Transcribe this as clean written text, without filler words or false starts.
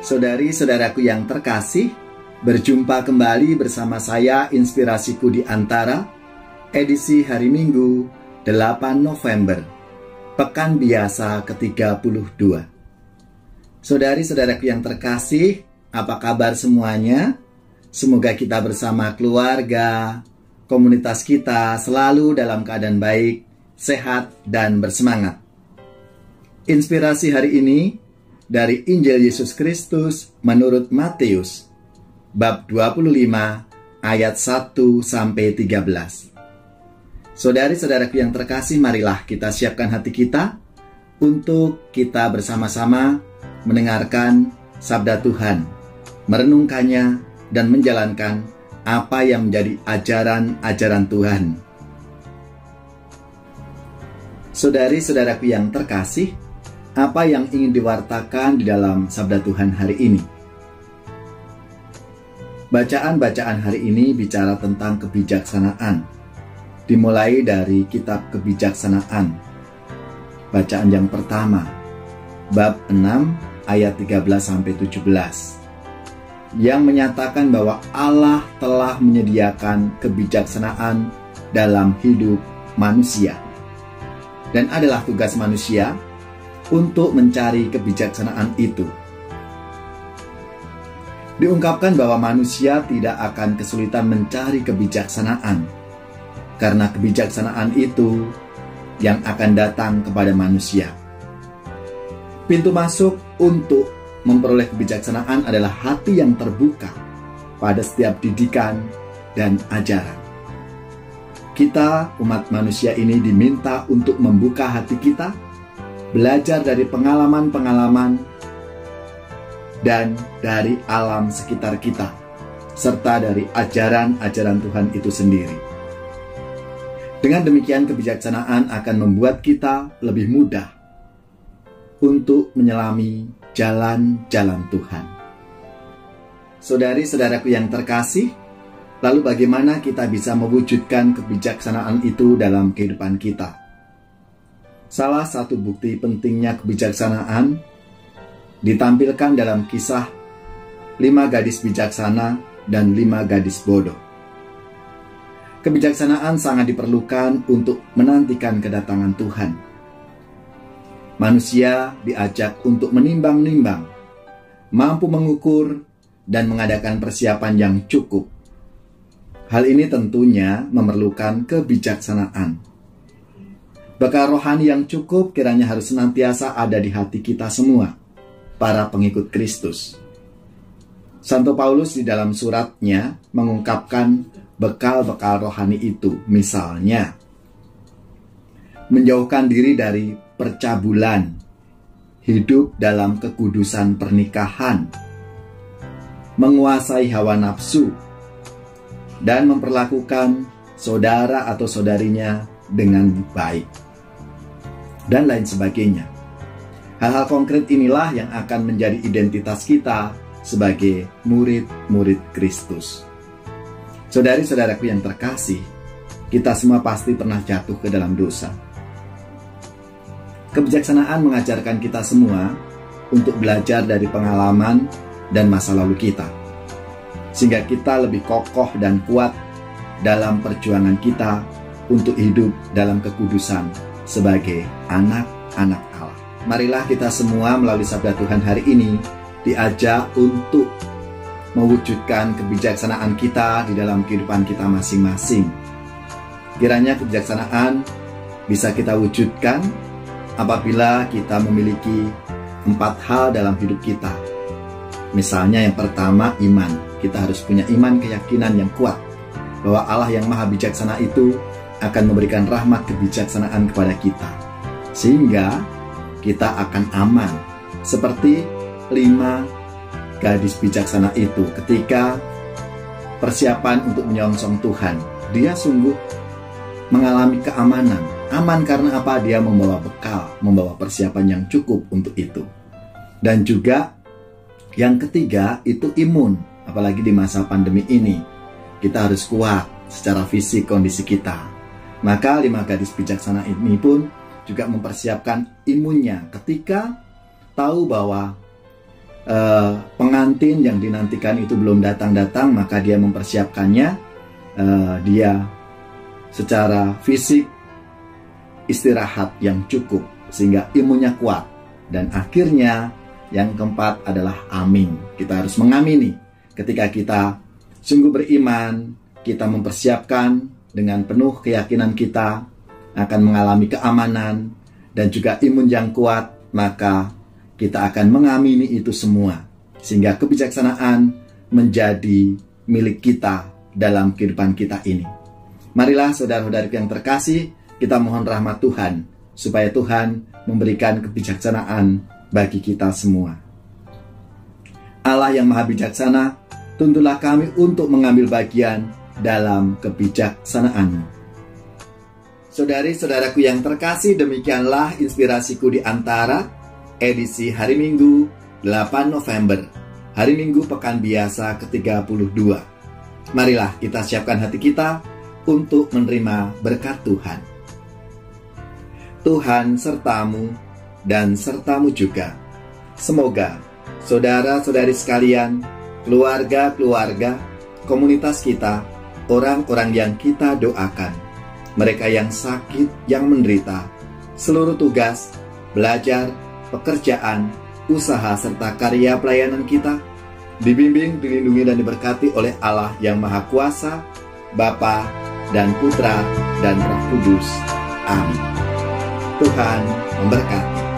Saudari-saudaraku yang terkasih, berjumpa kembali bersama saya Inspirasiku di Antara, edisi hari Minggu 8 November, Pekan Biasa ke-32. Saudari-saudaraku yang terkasih, apa kabar semuanya? Semoga kita bersama keluarga, komunitas kita selalu dalam keadaan baik, sehat, dan bersemangat. Inspirasi hari ini dari Injil Yesus Kristus menurut Matius, bab 25, ayat 1-13. Saudari-saudaraku yang terkasih, marilah kita siapkan hati kita untuk kita bersama-sama mendengarkan sabda Tuhan, merenungkannya, dan menjalankan apa yang menjadi ajaran-ajaran Tuhan. Saudari-saudaraku yang terkasih, apa yang ingin diwartakan di dalam sabda Tuhan hari ini? Bacaan-bacaan hari ini bicara tentang kebijaksanaan. Dimulai dari kitab Kebijaksanaan. Bacaan yang pertama, bab 6 ayat 13-17. Yang menyatakan bahwa Allah telah menyediakan kebijaksanaan dalam hidup manusia. Dan adalah tugas manusia untuk mencari kebijaksanaan itu. Diungkapkan bahwa manusia tidak akan kesulitan mencari kebijaksanaan, karena kebijaksanaan itu yang akan datang kepada manusia. Pintu masuk untuk memperoleh kebijaksanaan adalah hati yang terbuka pada setiap didikan dan ajaran. Kita, umat manusia ini, diminta untuk membuka hati kita, belajar dari pengalaman-pengalaman dan dari alam sekitar kita, serta dari ajaran-ajaran Tuhan itu sendiri. Dengan demikian, kebijaksanaan akan membuat kita lebih mudah untuk menyelami jalan-jalan Tuhan. Saudari-saudaraku yang terkasih, lalu bagaimana kita bisa mewujudkan kebijaksanaan itu dalam kehidupan kita? Salah satu bukti pentingnya kebijaksanaan ditampilkan dalam kisah 5 gadis bijaksana dan 5 gadis bodoh. Kebijaksanaan sangat diperlukan untuk menantikan kedatangan Tuhan. Manusia diajak untuk menimbang-nimbang, mampu mengukur, dan mengadakan persiapan yang cukup. Hal ini tentunya memerlukan kebijaksanaan. Bekal rohani yang cukup kiranya harus senantiasa ada di hati kita semua, para pengikut Kristus. Santo Paulus di dalam suratnya mengungkapkan bekal-bekal rohani itu, misalnya menjauhkan diri dari percabulan, hidup dalam kekudusan pernikahan, menguasai hawa nafsu, dan memperlakukan saudara atau saudarinya dengan baik, dan lain sebagainya. Hal-hal konkret inilah yang akan menjadi identitas kita sebagai murid-murid Kristus. Saudari-saudaraku yang terkasih, kita semua pasti pernah jatuh ke dalam dosa. Kebijaksanaan mengajarkan kita semua untuk belajar dari pengalaman dan masa lalu kita, sehingga kita lebih kokoh dan kuat dalam perjuangan kita untuk hidup dalam kekudusan sebagai anak-anak Allah. Marilah kita semua melalui sabda Tuhan hari ini diajak untuk mewujudkan kebijaksanaan kita di dalam kehidupan kita masing-masing. Kiranya kebijaksanaan bisa kita wujudkan apabila kita memiliki 4 hal dalam hidup kita. Misalnya yang pertama, iman. Kita harus punya iman, keyakinan yang kuat bahwa Allah yang maha bijaksana itu akan memberikan rahmat kebijaksanaan kepada kita, sehingga kita akan aman. Seperti 5 gadis bijaksana itu, ketika persiapan untuk menyongsong Tuhan, dia sungguh mengalami keamanan. Aman karena apa? Dia membawa bekal, membawa persiapan yang cukup untuk itu. Dan juga yang ketiga itu imun. Apalagi di masa pandemi ini, kita harus kuat secara fisik kondisi kita. Maka 5 gadis bijaksana ini pun juga mempersiapkan imunnya ketika tahu bahwa pengantin yang dinantikan itu belum datang-datang, maka dia mempersiapkannya. Dia secara fisik istirahat yang cukup sehingga imunnya kuat. Dan akhirnya yang keempat adalah amin. Kita harus mengamini ketika kita sungguh beriman, kita mempersiapkan dengan penuh keyakinan kita akan mengalami keamanan dan juga imun yang kuat, maka kita akan mengamini itu semua sehingga kebijaksanaan menjadi milik kita dalam kehidupan kita ini. Marilah saudara-saudariku yang terkasih, kita mohon rahmat Tuhan supaya Tuhan memberikan kebijaksanaan bagi kita semua. Allah yang maha bijaksana, tuntunlah kami untuk mengambil bagian dalam kebijaksanaan-Mu. Saudari-saudaraku yang terkasih, demikianlah inspirasiku di antara edisi hari Minggu 8 November, hari Minggu Pekan Biasa ke-32. Marilah kita siapkan hati kita untuk menerima berkat Tuhan. Tuhan sertamu dan sertamu juga. Semoga saudara-saudari sekalian, keluarga-keluarga, komunitas kita, orang-orang yang kita doakan, mereka yang sakit, yang menderita, seluruh tugas, belajar, pekerjaan, usaha, serta karya pelayanan kita, dibimbing, dilindungi, dan diberkati oleh Allah yang Maha Kuasa, Bapa dan Putra dan Roh Kudus. Amin. Tuhan memberkati.